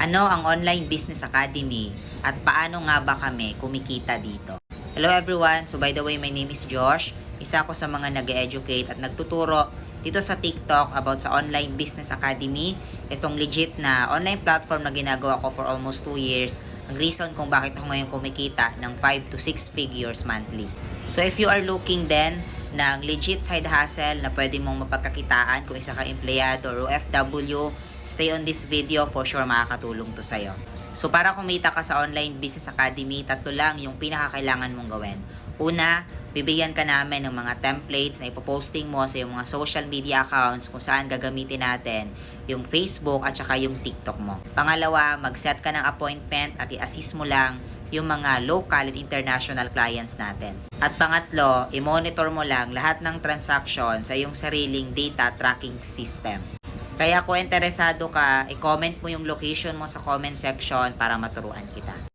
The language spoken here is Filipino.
Ano ang Online Business Academy at paano nga ba kami kumikita dito? Hello everyone! So by the way, my name is Josh. Isa ako sa mga nag-educate at nagtuturo dito sa TikTok about sa Online Business Academy. Itong legit na online platform na ginagawa ko for almost 2 years. Ang reason kung bakit ako ngayon kumikita ng 5 to 6 figures monthly. So if you are looking then ng legit side hustle na pwede mong mapagkakitaan kung isa ka empleyado or OFW, stay on this video, for sure makakatulong to sa'yo. So para kumita ka sa Online Business Academy, tatlo lang yung pinakakailangan mong gawin. Una, bibigyan ka namin ng mga templates na ipoposting mo sa yung mga social media accounts kung saan gagamitin natin yung Facebook at saka yung TikTok mo. Pangalawa, mag-set ka ng appointment at i-assist mo lang yung mga local and international clients natin. At pangatlo, i-monitor mo lang lahat ng transaction sa iyong sariling data tracking system. Kaya kung interesado ka, i-comment mo yung location mo sa comment section para maturuan kita.